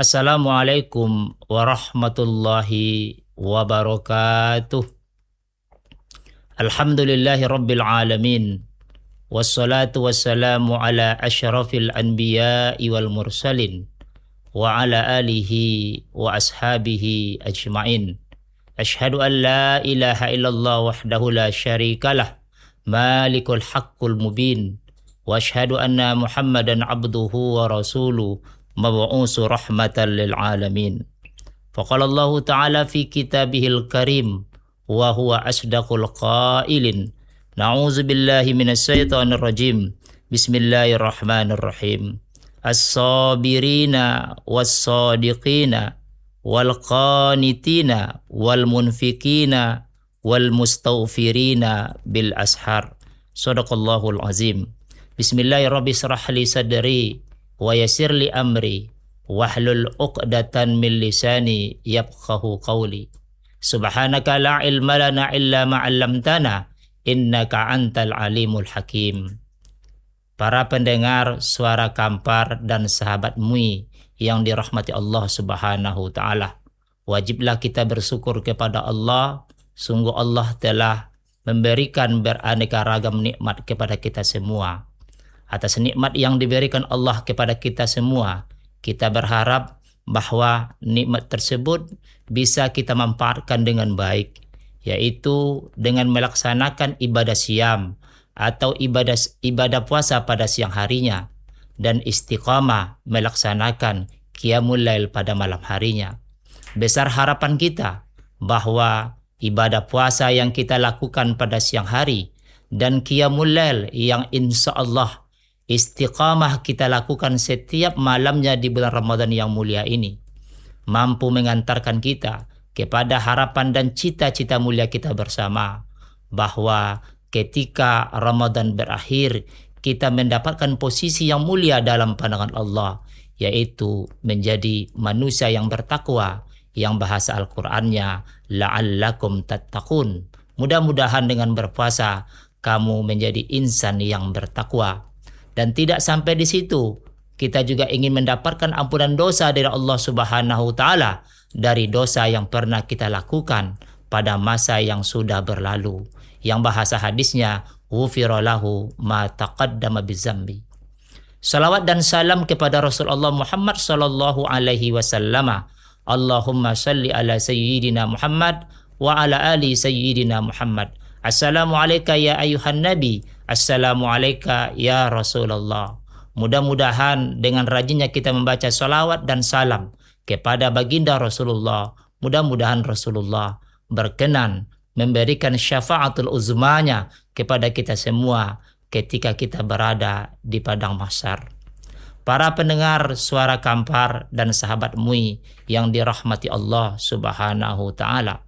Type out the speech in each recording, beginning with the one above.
Assalamualaikum warahmatullahi wabarakatuh. Alhamdulillahi rabbil alamin. Wassalatu wassalamu ala asyrafil anbiya'i wal mursalin. Wa ala alihi wa ashabihi ajma'in. Ashhadu an la ilaha illallah wahdahu la syarikalah. Malikul haqqul mubin. Wa ashhadu anna Muhammadan abduhu wa rasuluh. Mab'usu rahmatan lil alamin. Faqala Allah Ta'ala fi kitabihil karim wa huwa asdaqul qailin. Na'udzu billahi minasy syaithanir rajim. Bismillahirrahmanirrahim. As-sabirina was-sadiqina wal qanitina wal munfikina wal mustaghfirina bil ashar. Shadaqallahul azim. Bismillahirrahmanirrahim. Sadri wa yassir li amri wahlul 'uqdatan min lisani yafqahu qawli. Subhanaka la ilma lana illa ma 'allamtana innaka antal alimul hakim. Para pendengar suara Kampar dan sahabat MUI yang dirahmati Allah Subhanahu taala, wajiblah kita bersyukur kepada Allah. Sungguh Allah telah memberikan beraneka ragam nikmat kepada kita semua. Atas nikmat yang diberikan Allah kepada kita semua, kita berharap bahwa nikmat tersebut bisa kita manfaatkan dengan baik, yaitu dengan melaksanakan ibadah siam atau ibadah puasa pada siang harinya dan istiqamah melaksanakan qiyamul lail pada malam harinya. Besar harapan kita bahwa ibadah puasa yang kita lakukan pada siang hari dan qiyamul lail yang insya Allah istiqamah kita lakukan setiap malamnya di bulan Ramadan yang mulia ini mampu mengantarkan kita kepada harapan dan cita-cita mulia kita bersama, bahwa ketika Ramadan berakhir kita mendapatkan posisi yang mulia dalam pandangan Allah, yaitu menjadi manusia yang bertakwa, yang bahasa Al-Qur'annya la'allakum tattaqun. Mudah-mudahan dengan berpuasa kamu menjadi insan yang bertakwa. Dan tidak sampai di situ, kita juga ingin mendapatkan ampunan dosa dari Allah Subhanahu taala dari dosa yang pernah kita lakukan pada masa yang sudah berlalu, yang bahasa hadisnya ghufira lahu ma taqaddama bizambi. Salawat dan salam kepada Rasulullah Muhammad sallallahu alaihi wasallam. Allahumma salli ala sayyidina Muhammad wa ala ali sayyidina Muhammad. Assalamu alayka ya ayuhan nabi. Assalamu alayka ya Rasulullah. Mudah-mudahan dengan rajinnya kita membaca salawat dan salam kepada baginda Rasulullah, mudah-mudahan Rasulullah berkenan memberikan syafaatul uzmanya kepada kita semua ketika kita berada di padang mahsyar. Para pendengar suara Kampar dan sahabat MUI yang dirahmati Allah Subhanahu taala,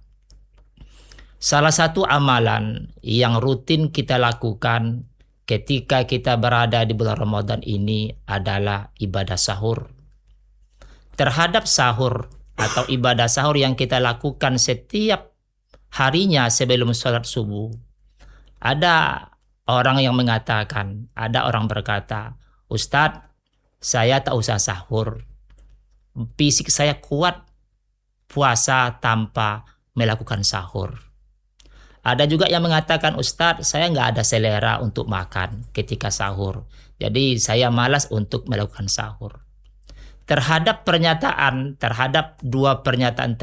salah satu amalan yang rutin kita lakukan ketika kita berada di bulan Ramadan ini adalah ibadah sahur. Terhadap sahur atau ibadah sahur yang kita lakukan setiap harinya sebelum sholat subuh, ada orang yang mengatakan, ada orang berkata, Ustadz, saya tak usah sahur. Fisik saya kuat puasa tanpa melakukan sahur. Ada juga yang mengatakan, Ustadz, saya nggak ada selera untuk makan ketika sahur. Jadi saya malas untuk melakukan sahur. Terhadap dua pernyataan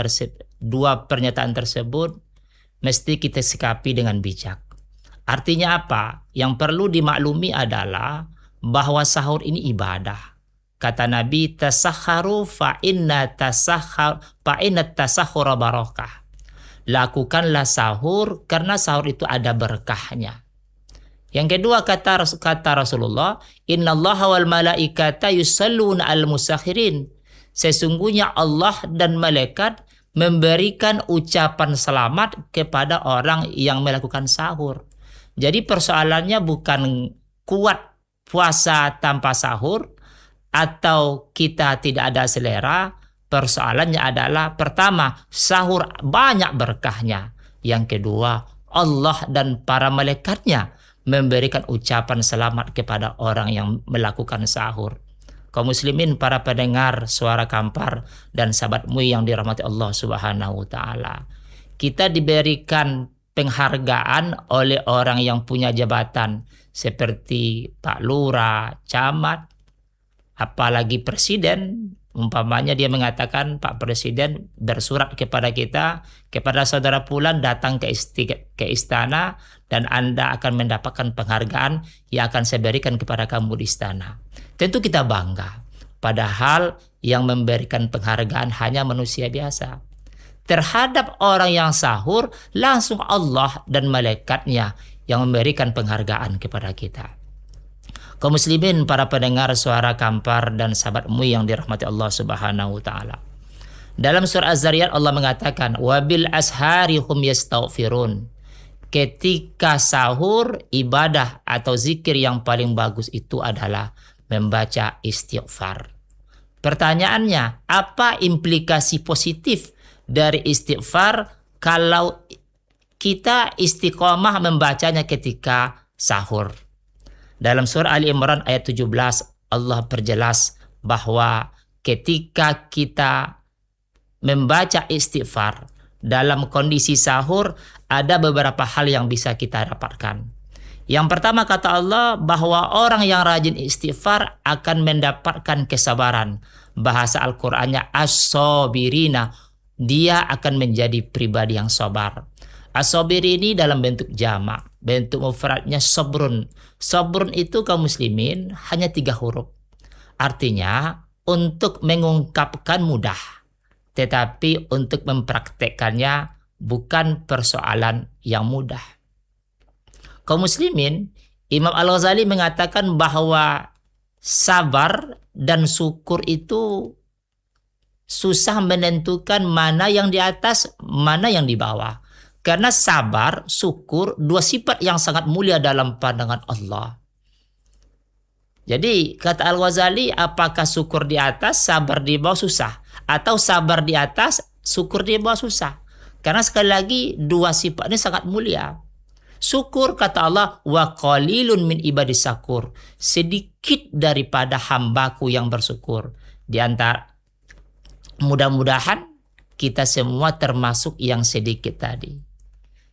tersebut, mesti kita sikapi dengan bijak. Artinya apa? Yang perlu dimaklumi adalah bahwa sahur ini ibadah. Kata Nabi, tasakharu fa inna tasahhura barakah. Lakukanlah sahur karena sahur itu ada berkahnya. Yang kedua kata Rasulullah, innallaha wal malaikata yusalluna al musakhirin. Sesungguhnya Allah dan malaikat memberikan ucapan selamat kepada orang yang melakukan sahur. Jadi persoalannya bukan kuat puasa tanpa sahur atau kita tidak ada selera. Persoalannya adalah pertama, sahur banyak berkahnya. Yang kedua, Allah dan para malaikatnya memberikan ucapan selamat kepada orang yang melakukan sahur. Kaum muslimin, para pendengar Suara Kampar dan sahabat MUI yang dirahmati Allah Subhanahu wa taala. Kita diberikan penghargaan oleh orang yang punya jabatan seperti Pak Lurah, camat, apalagi presiden. Umpamanya dia mengatakan, Pak Presiden bersurat kepada kita, kepada saudara Fulan datang ke istana dan Anda akan mendapatkan penghargaan yang akan saya berikan kepada kamu di istana. Tentu kita bangga. Padahal yang memberikan penghargaan hanya manusia biasa. Terhadap orang yang sahur, langsung Allah dan malaikatnya yang memberikan penghargaan kepada kita. Kaum muslimin, para pendengar Suara Kampar dan sahabat MUI yang dirahmati Allah Subhanahu wa taala. Dalam surah Az-Zariyat Allah mengatakan, wabil ashari hum yastaghfirun. Ketika sahur, ibadah atau zikir yang paling bagus itu adalah membaca istighfar. Pertanyaannya, apa implikasi positif dari istighfar kalau kita istiqomah membacanya ketika sahur? Dalam surah Ali Imran ayat 17 Allah perjelas bahwa ketika kita membaca istighfar dalam kondisi sahur ada beberapa hal yang bisa kita dapatkan. Yang pertama kata Allah bahwa orang yang rajin istighfar akan mendapatkan kesabaran. Bahasa Al-Qur'annya as-sabirina, dia akan menjadi pribadi yang sabar. As-sabir ini dalam bentuk jamak, bentuk mufradnya sabrun. Sabrun itu kaum muslimin hanya 3 huruf. Artinya untuk mengungkapkan mudah, tetapi untuk mempraktekkannya bukan persoalan yang mudah. Kaum muslimin, Imam Al-Ghazali mengatakan bahwa sabar dan syukur itu susah menentukan mana yang di atas, mana yang di bawah. Karena sabar, syukur, 2 sifat yang sangat mulia dalam pandangan Allah. Jadi kata Al-Ghazali, apakah syukur di atas, sabar di bawah susah? Atau sabar di atas, syukur di bawah susah? Karena sekali lagi 2 sifat ini sangat mulia. Syukur kata Allah, wa qalilun min ibadis syakur. Sedikit daripada hambaku yang bersyukur. Di antara, mudah-mudahan kita semua termasuk yang sedikit tadi.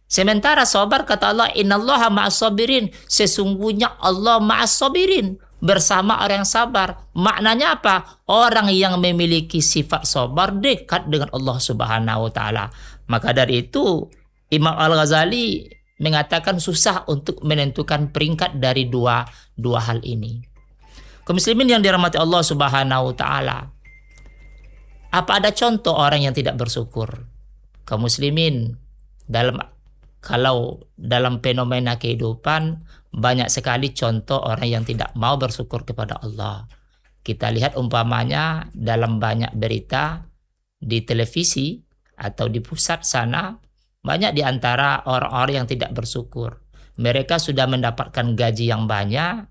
Sementara sabar kata Allah, innallaha ma'as sabirin. Sesungguhnya Allah ma'as sabirin, bersama orang yang sabar. Maknanya apa? Orang yang memiliki sifat sabar dekat dengan Allah Subhanahu wa taala. Maka dari itu Imam Al-Ghazali mengatakan susah untuk menentukan peringkat dari dua hal ini. Kaum muslimin yang dirahmati Allah Subhanahu wa taala. Apa ada contoh orang yang tidak bersyukur? Kaum muslimin, kalau dalam fenomena kehidupan banyak sekali contoh orang yang tidak mau bersyukur kepada Allah. Kita lihat umpamanya dalam banyak berita di televisi atau di pusat sana, banyak di antara orang-orang yang tidak bersyukur. Mereka sudah mendapatkan gaji yang banyak,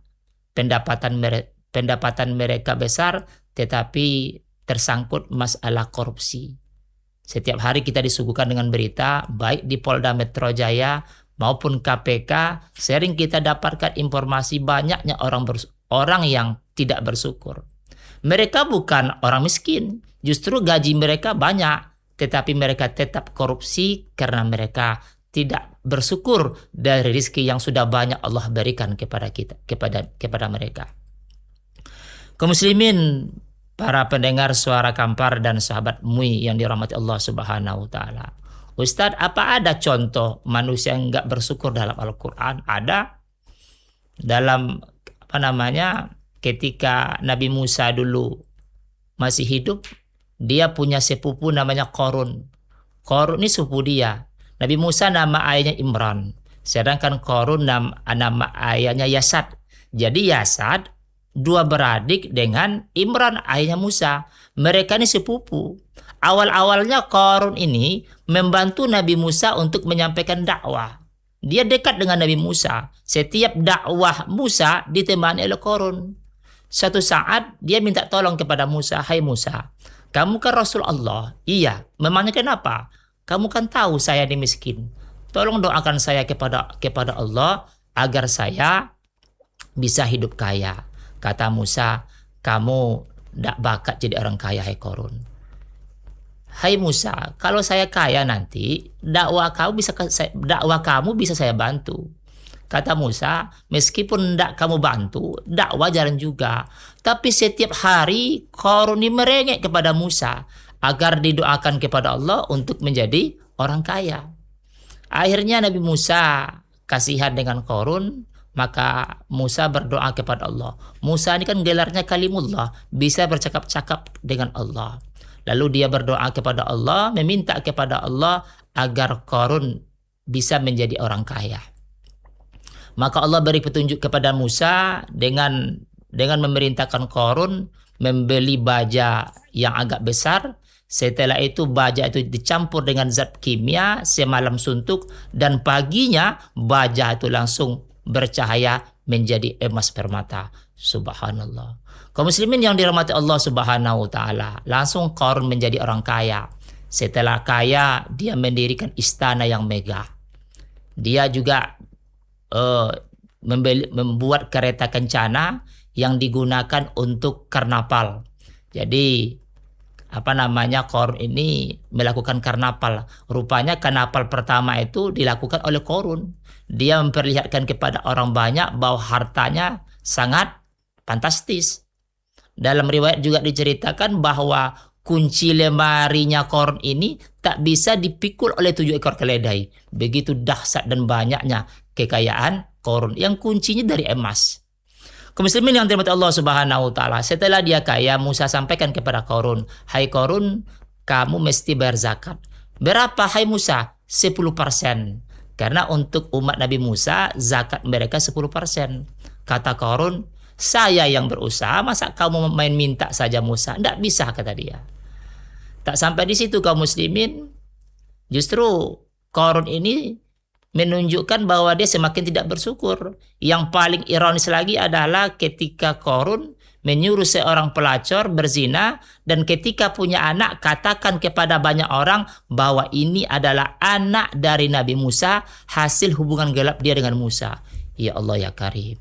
pendapatan mereka besar, tetapi tersangkut masalah korupsi. Setiap hari kita disuguhkan dengan berita, baik di Polda Metro Jaya maupun KPK, sering kita dapatkan informasi banyaknya orang yang tidak bersyukur. Mereka bukan orang miskin, justru gaji mereka banyak, tetapi mereka tetap korupsi karena mereka tidak bersyukur dari rezeki yang sudah banyak Allah berikan kepada mereka. Kaum muslimin, para pendengar Suara Kampar dan sahabat MUI yang dirahmati Allah Subhanahu wa taala. Ustadz, apa ada contoh manusia yang enggak bersyukur dalam Al-Qur'an? Ada. Dalam ketika Nabi Musa dulu masih hidup, dia punya sepupu namanya Qarun. Qarun ini sepupu dia. Nabi Musa nama ayahnya Imran, sedangkan Qarun nama ayahnya Yasad. Jadi Yasad 2 beradik dengan Imran ayahnya Musa. Mereka ini sepupu. Awal-awalnya Qarun ini membantu Nabi Musa untuk menyampaikan dakwah. Dia dekat dengan Nabi Musa. Setiap dakwah Musa ditemani oleh Qarun. Suatu saat dia minta tolong kepada Musa, "Hai Musa, kamu kan Rasul Allah." "Iya." "Memangnya kenapa?" "Kamu kan tahu saya ini miskin. Tolong doakan saya kepada Allah agar saya bisa hidup kaya." Kata Musa, kamu tidak bakat jadi orang kaya, hai Korun. Hai Musa, kalau saya kaya nanti, dakwah kamu bisa saya bantu. Kata Musa, meskipun tidak kamu bantu, dakwah jalan juga. Tapi setiap hari Korun ini merengek kepada Musa agar didoakan kepada Allah untuk menjadi orang kaya. Akhirnya Nabi Musa kasihan dengan Korun, maka Musa berdoa kepada Allah. Musa ini kan gelarnya Kalimullah, bisa bercakap-cakap dengan Allah. Lalu dia berdoa kepada Allah, meminta kepada Allah agar Korun bisa menjadi orang kaya. Maka Allah beri petunjuk kepada Musa dengan memerintahkan Korun membeli baja yang agak besar. Setelah itu baja itu dicampur dengan zat kimia semalam suntuk, dan paginya baja itu langsung bercahaya menjadi emas permata. Subhanallah. Kaum muslimin yang dirahmati Allah Subhanahu wa taala, langsung Qarun menjadi orang kaya. Setelah kaya, dia mendirikan istana yang megah. Dia juga membuat kereta kencana yang digunakan untuk karnaval. Jadi Qarun ini melakukan karnaval. Rupanya karnaval pertama itu dilakukan oleh Qarun. Dia memperlihatkan kepada orang banyak bahwa hartanya sangat fantastis. Dalam riwayat juga diceritakan bahwa kunci lemarinya Qarun ini tak bisa dipikul oleh 7 ekor keledai. Begitu dahsyat dan banyaknya kekayaan Qarun yang kuncinya dari emas. Kaum muslimin yang dirahmati Allah Subhanahu wa taala, setelah dia kaya, Musa sampaikan kepada Qarun, "Hai Qarun, kamu mesti bayar zakat." "Berapa hai Musa?" 10%. Karena untuk umat Nabi Musa, zakat mereka 10%. Kata Qarun, "Saya yang berusaha, masa kamu main minta saja Musa?" Tidak bisa, kata dia. Tak sampai di situ kaum muslimin, justru Qarun ini menunjukkan bahwa dia semakin tidak bersyukur. Yang paling ironis lagi adalah ketika Qarun menyuruh seorang pelacur berzina, dan ketika punya anak katakan kepada banyak orang bahwa ini adalah anak dari Nabi Musa, hasil hubungan gelap dia dengan Musa. Ya Allah ya Karim.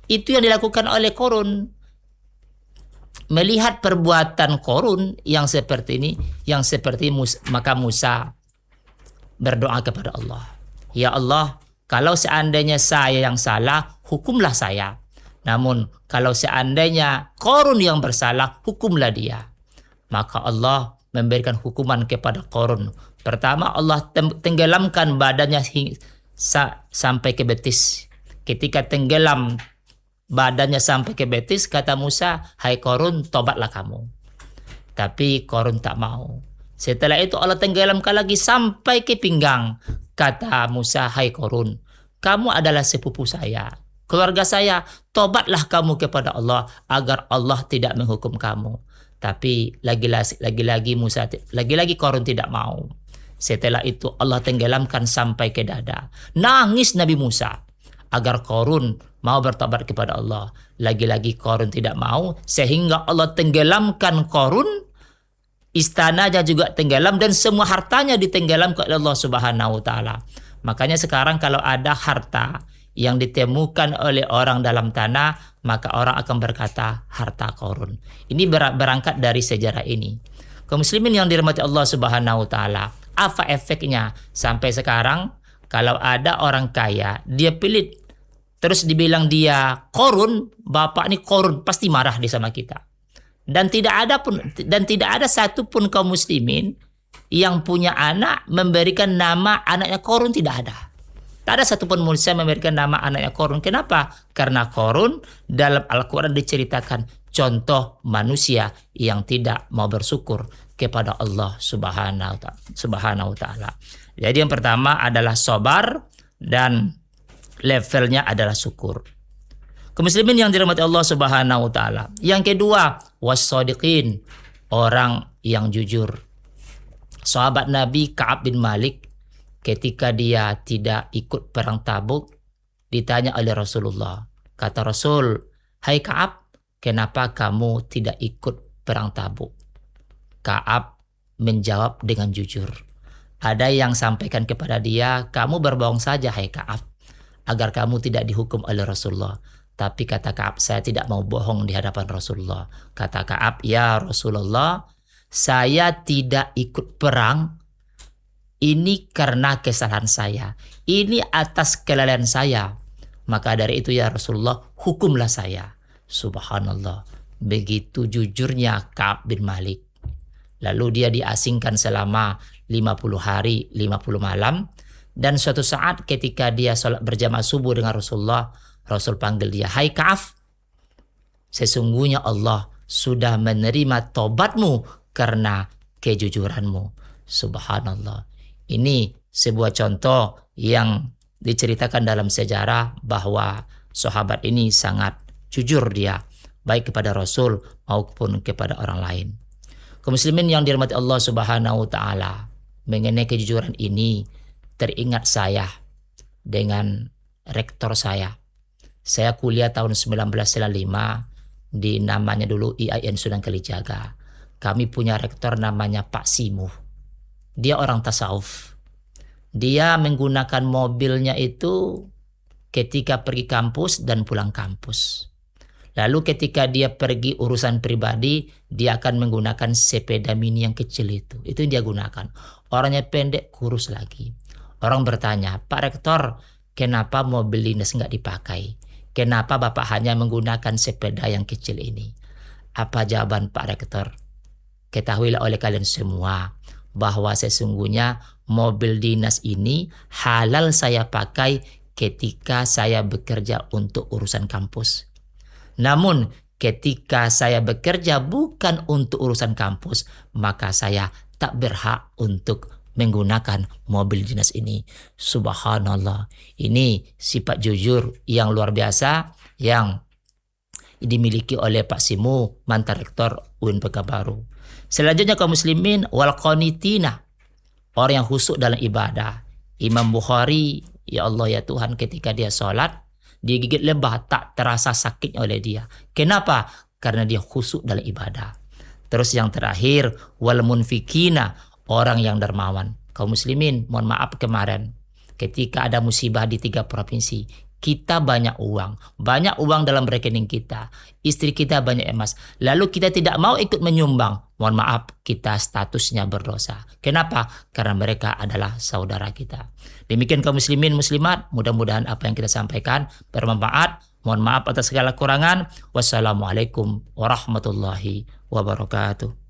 Itu yang dilakukan oleh Qarun. Melihat perbuatan Qarun yang seperti ini, maka Musa berdoa kepada Allah. Ya Allah, kalau seandainya saya yang salah, hukumlah saya. Namun kalau seandainya Qarun yang bersalah, hukumlah dia. Maka Allah memberikan hukuman kepada Qarun. Pertama, Allah tenggelamkan badannya sampai ke betis. Ketika tenggelam badannya sampai ke betis, kata Musa, "Hai Qarun, tobatlah kamu." Tapi Qarun tak mau. Setelah itu Allah tenggelamkan lagi sampai ke pinggang. Kata Musa, "Hai Qarun, kamu adalah sepupu saya, keluarga saya, tobatlah kamu kepada Allah agar Allah tidak menghukum kamu." Tapi lagi-lagi Qarun tidak mau. Setelah itu Allah tenggelamkan sampai ke dada. Nangis Nabi Musa agar Qarun mau bertobat kepada Allah. Lagi-lagi Qarun tidak mau, sehingga Allah tenggelamkan Qarun. Istananya juga tenggelam dan semua hartanya ditenggelamkan oleh Allah Subhanahu wa taala. Makanya sekarang kalau ada harta yang ditemukan oleh orang dalam tanah, maka orang akan berkata harta Qarun. Ini berangkat dari sejarah ini. Kaum muslimin yang dirahmati Allah Subhanahu wa taala, apa efeknya sampai sekarang kalau ada orang kaya, dia pelit, terus dibilang dia Qarun, bapak ini Qarun, pasti marah dia sama kita. Dan tidak ada satupun kaum muslimin yang punya anak memberikan nama anaknya Qarun, tidak ada. Tak ada satupun manusia memberikan nama anaknya Qarun. Kenapa? Karena Qarun dalam Al-Quran diceritakan contoh manusia yang tidak mau bersyukur kepada Allah Subhanahu wa taala. Jadi yang pertama adalah sabar dan levelnya adalah syukur. Kaum muslimin yang dirahmati Allah Subhanahu wa taala. Yang kedua, was-shadiqin, orang yang jujur. Sahabat Nabi Ka'ab bin Malik ketika dia tidak ikut perang Tabuk ditanya oleh Rasulullah. Kata Rasul, "Hai Ka'ab, kenapa kamu tidak ikut perang Tabuk?" Ka'ab menjawab dengan jujur. Ada yang sampaikan kepada dia, "Kamu berbohong saja hai Ka'ab, agar kamu tidak dihukum oleh Rasulullah." Tapi kata Ka'ab, saya tidak mau bohong di hadapan Rasulullah. Kata Ka'ab, ya Rasulullah, saya tidak ikut perang ini karena kesalahan saya. Ini atas kelalaian saya. Maka dari itu ya Rasulullah, hukumlah saya. Subhanallah. Begitu jujurnya Ka'ab bin Malik. Lalu dia diasingkan selama 50 hari, 50 malam. Dan suatu saat ketika dia sholat berjamaah subuh dengan Rasulullah, Rasul panggil dia, hai Ka'ab, sesungguhnya Allah sudah menerima tobatmu karena kejujuranmu. Subhanallah. Ini sebuah contoh yang diceritakan dalam sejarah bahwa sahabat ini sangat jujur dia, baik kepada Rasul maupun kepada orang lain. Kaum muslimin yang dirahmati Allah Subhanahu wa taala, mengenai kejujuran ini teringat saya dengan rektor saya. Saya kuliah tahun 1995 di namanya dulu IAIN Sunan Kalijaga. Kami punya rektor namanya Pak Simu. Dia orang tasawuf. Dia menggunakan mobilnya itu ketika pergi kampus dan pulang kampus. Lalu ketika dia pergi urusan pribadi, dia akan menggunakan sepeda mini yang kecil itu. Itu yang dia gunakan. Orangnya pendek, kurus lagi. Orang bertanya, Pak Rektor, kenapa mobil dinas nggak dipakai? Kenapa Bapak hanya menggunakan sepeda yang kecil ini? Apa jawaban Pak Rektor? Ketahuilah oleh kalian semua bahwa sesungguhnya mobil dinas ini halal saya pakai ketika saya bekerja untuk urusan kampus. Namun ketika saya bekerja bukan untuk urusan kampus, maka saya tak berhak untuk menggunakan mobil dinas ini. Subhanallah. Ini sifat jujur yang luar biasa yang dimiliki oleh Pak Simu, mantan rektor UIN Pekanbaru. Selanjutnya kaum muslimin wal qanitina, orang yang khusyuk dalam ibadah. Imam Bukhari, ya Allah ya Tuhan, ketika dia sholat, dia gigit lebah tak terasa sakitnya oleh dia. Kenapa? Karena dia khusyuk dalam ibadah. Terus yang terakhir wal munfikina, orang yang dermawan. Kaum muslimin, mohon maaf kemarin ketika ada musibah di 3 provinsi, kita banyak uang dalam rekening kita, istri kita banyak emas, lalu kita tidak mau ikut menyumbang, mohon maaf, kita statusnya berdosa. Kenapa? Karena mereka adalah saudara kita. Demikian kaum muslimin muslimat, mudah-mudahan apa yang kita sampaikan bermanfaat. Mohon maaf atas segala kurangan. Wassalamualaikum warahmatullahi wabarakatuh.